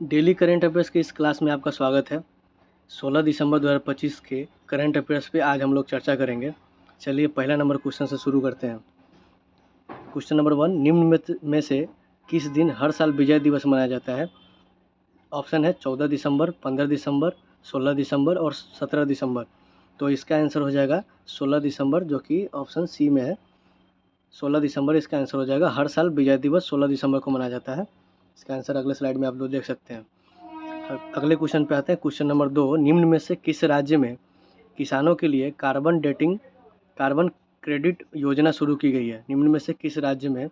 Daily current affairs की इस class में आपका स्वागत है। 16 दिसंबर 2025 के करंट अफेयर्स पे आज हम लोग चर्चा करेंगे। चलिए पहला नंबर क्वेश्चन से शुरू करते हैं। क्वेश्चन नंबर 1, निम्न में से किस दिन हर साल विजय दिवस मनाया जाता है? ऑप्शन है 14 दिसंबर, 15 दिसंबर, 16 दिसंबर और 17 दिसंबर। तो इसका आंसर हो जाएगा 16 दिसंबर, जो कि ऑप्शन सी में है। 16 दिसंबर इसका आंसर हो जाएगा। हर साल विजय दिवस 16 दिसंबर को मनाया जाता है। इसका आंसर अगले स्लाइड में आप लोग देख सकते हैं। अगले क्वेश्चन पे आते हैं। क्वेश्चन नंबर 2, निम्न में से किस राज्य में किसानों के लिए कार्बन क्रेडिट योजना शुरू की गई है? निम्न में से किस राज्य में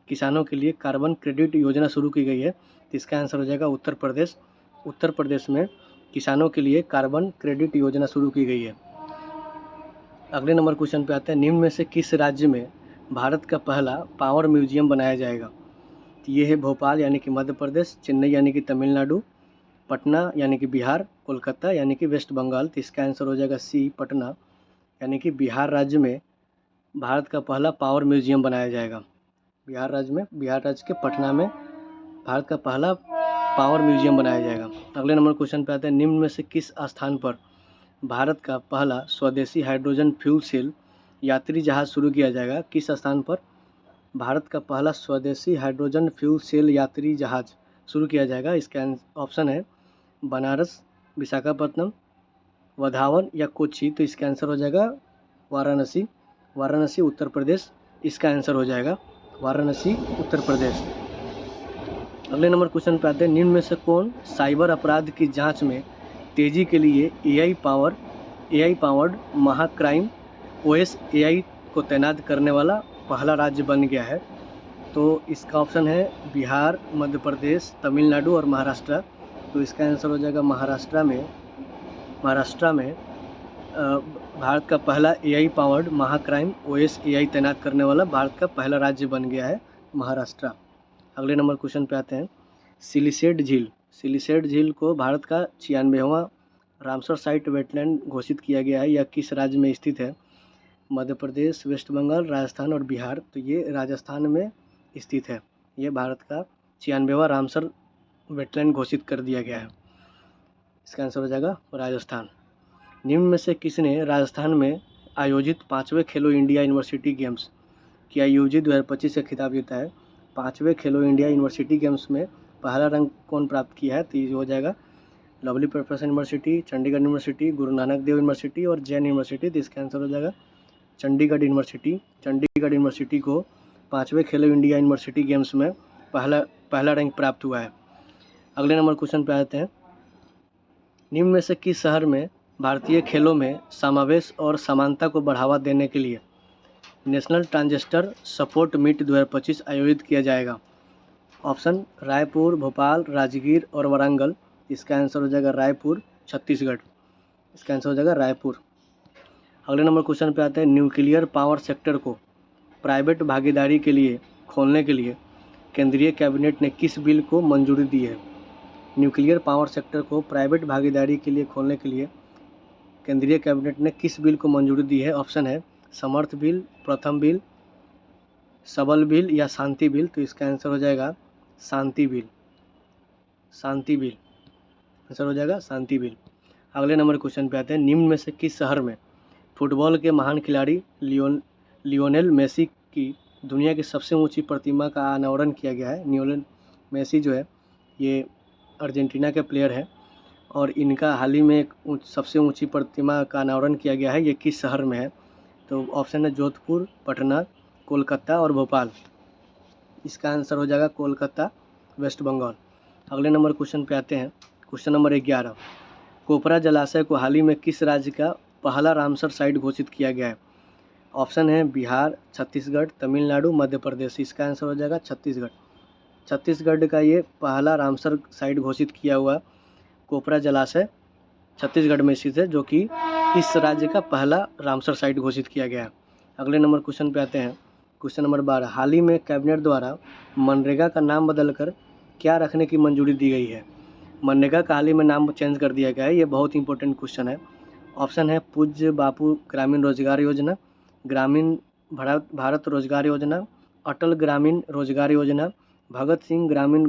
किसानों के लिए कार्बन क्रेडिट योजना शुरू की गई है? तो इसका आंसर हो जाएगा उत्तर प्रदेश। उत्तर प्रदेश में किसानों के लिए कार्बन क्रेडिट योजना शुरू की गई है। अगले नंबर क्वेश्चन पे आते हैं। निम्न में से किस राज्य में भारत का पहला पावर म्यूजियम बनाया जाएगा? तो ये है भोपाल यानी कि मध्य प्रदेश, चेन्नई यानी कि तमिलनाडु, पटना यानी कि बिहार, कोलकाता यानी कि वेस्ट बंगाल। तो इसका आंसर हो जाएगा सी, पटना यानी कि बिहार राज्य में भारत का पहला पावर म्यूजियम बनाया जाएगा। बिहार राज्य के पटना में भारत का पहला पावर म्यूजियम बनाया जाएगा। अगले नंबर क्वेश्चन पे आते हैं। निम्न में से किस स्थान पर भारत का पहला स्वदेशी हाइड्रोजन फ्यूल सेल यात्री जहाज शुरू किया जाएगा? किस स्थान पर भारत का पहला स्वदेशी हाइड्रोजन फ्यूल सेल यात्री जहाज शुरू किया जाएगा? इसका ऑप्शन है बनारस, विशाखापट्टनम, वधावन या कोच्चि। तो इसका आंसर हो जाएगा वाराणसी उत्तर प्रदेश। इसका आंसर हो जाएगा वाराणसी उत्तर प्रदेश। अगले नंबर क्वेश्चन पे आते हैं। निम्न में से कौन साइबर अपराध की जांच में तेजी के लिए एआई पावर्ड महाक्राइम ओएस एआई को तैनात करने वाला पहला राज्य बन गया है? तो इसका ऑप्शन है बिहार, मध्य प्रदेश, तमिलनाडु और महाराष्ट्र। तो इसका आंसर हो जाएगा महाराष्ट्र में भारत का पहला एआई पावर्ड महाक्राइम ओएस एआई तैनात करने वाला भारत का पहला राज्य बन गया है महाराष्ट्र। अगले नंबर क्वेश्चन पे आते हैं। सिलिसेट झील को भारत का 96वां रामसर साइट वेटलैंड घोषित किया गया है। यह किस राज्य में स्थित है? मध्य प्रदेश, वेस्ट बंगाल, राजस्थान और बिहार। तो ये राजस्थान में स्थित है। ये भारत का 96वां रामसर वेटलैंड घोषित कर दिया गया है। इसका आंसर हो जाएगा राजस्थान। निम्न में से किसने राजस्थान में आयोजित 5वें खेलो इंडिया यूनिवर्सिटी गेम्स की आयोजित 2025 का खिताब जीता है? 5वें खेलो इंडिया यूनिवर्सिटी गेम्स में पहला रंक कौन प्राप्त किया है? तो ये हो जाएगा lovely professor university, Chandigarh university, Guru Nanak Dev university और जैन यूनिवर्सिटी। तो इसका आंसर हो जाएगा चंडीगढ़ यूनिवर्सिटी को 5वें खेलो इंडिया यूनिवर्सिटी गेम्स में पहला रैंक प्राप्त हुआ है। अगले नंबर क्वेश्चन पे आते हैं। निम्न में से किस शहर में भारतीय खेलों में समावेश और समानता को बढ़ावा देने के लिए नेशनल ट्रांजिस्टर सपोर्ट मीट 2025 आयोजित किया जाएगा? ऑप्शन रायपुर, भोपाल, राजगीर और वारंगल। इसका आंसर हो जाएगा रायपुर, छत्तीसगढ़। इसका आंसर हो जाएगा रायपुर। अगले नंबर क्वेश्चन पे आते हैं। न्यूक्लियर पावर सेक्टर को प्राइवेट भागीदारी के लिए खोलने के लिए केंद्रीय कैबिनेट ने किस बिल को मंजूरी दी है? न्यूक्लियर पावर सेक्टर को प्राइवेट भागीदारी के लिए खोलने के लिए केंद्रीय कैबिनेट ने किस बिल को मंजूरी दी है? ऑप्शन है समर्थ बिल, प्रथम बिल, सबल बिल या शांति बिल। तो इसका आंसर हो जाएगा शांति बिल। आंसर हो जाएगा शांति बिल। अगले नंबर क्वेश्चन पे आते हैं। निम्न में से किस शहर में फुटबॉल के महान खिलाड़ी लियोनेल मेसी की दुनिया की सबसे ऊंची प्रतिमा का अनावरण किया गया है? लियोनेल मेसी जो है ये अर्जेंटीना के प्लेयर है और इनका हाल ही में एक सबसे ऊंची प्रतिमा का अनावरण किया गया है। ये किस शहर में है? तो ऑप्शन है जोधपुर, पटना, कोलकाता और भोपाल। इसका आंसर हो जाएगा कोलकाता, वेस्ट बंगाल। अगले नंबर क्वेश्चन पे आते हैं। क्वेश्चन नंबर 11, कोपरा जलाशय को हाल ही में किस राज्य का पहला रामसर साइट घोषित किया गया है? ऑप्शन है बिहार, छत्तीसगढ़, तमिलनाडु, मध्य प्रदेश। इसका आंसर हो जाएगा छत्तीसगढ़ का ये पहला रामसर साइट घोषित किया हुआ कोपरा जलाशय छत्तीसगढ़ में स्थित है, जो कि इस राज्य का पहला रामसर साइट घोषित किया गया है। अगले नंबर क्वेश्चन पे आते हैं। क्वेश्चन नंबर 12, हाल ही में कैबिनेट द्वारा मनरेगा का नाम बदलकर क्या रखने की मंजूरी दी गई है? मनरेगा का हाल ही में नाम चेंज कर दिया गया है। ये बहुत इंपॉर्टेंट क्वेश्चन है। ऑप्शन है पूज्य बापू ग्रामीण रोजगार योजना, ग्रामीण भारत रोजगार योजना, अटल ग्रामीण रोजगार योजना, भगत सिंह ग्रामीण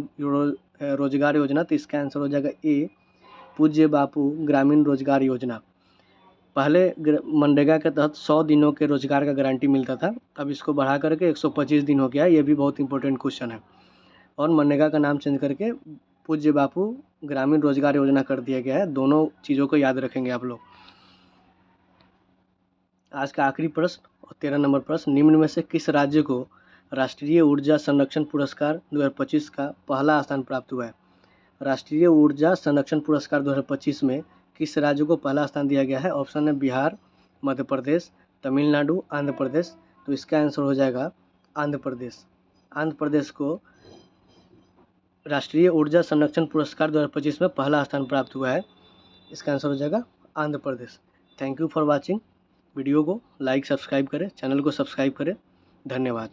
रोजगार योजना, तो इसका आंसर हो जाएगा ए, पूज्य बापू ग्रामीण रोजगार योजना। पहले मनरेगा के तहत 100 दिनों के रोजगार का गारंटी मिलता था, अब इसको बढ़ा करके 125 दिन हो गया है। ये भी बहुत इंपॉर्टेंट क्वेश्चन है। और मनरेगा का नाम चेंज करके पूज्य बापू ग्रामीण रोजगार योजना कर दिया गया है। दोनों चीज़ों को याद रखेंगे आप लोग। आज का आखिरी प्रश्न और 13 नंबर प्रश्न, निम्न में से किस राज्य को राष्ट्रीय ऊर्जा संरक्षण पुरस्कार 2025 का पहला स्थान प्राप्त हुआ है? राष्ट्रीय ऊर्जा संरक्षण पुरस्कार 2025 में किस राज्य को पहला स्थान दिया गया है? ऑप्शन है बिहार, मध्य प्रदेश, तमिलनाडु, आंध्र प्रदेश। तो इसका आंसर हो जाएगा आंध्र प्रदेश। आंध्र प्रदेश को राष्ट्रीय ऊर्जा संरक्षण पुरस्कार 2025 में पहला स्थान प्राप्त हुआ है। इसका आंसर हो जाएगा Andhra Pradesh. Thank you for watching. Video को लाइक सब्सक्राइब करें, चैनल को सब्सक्राइब करें। धन्यवाद।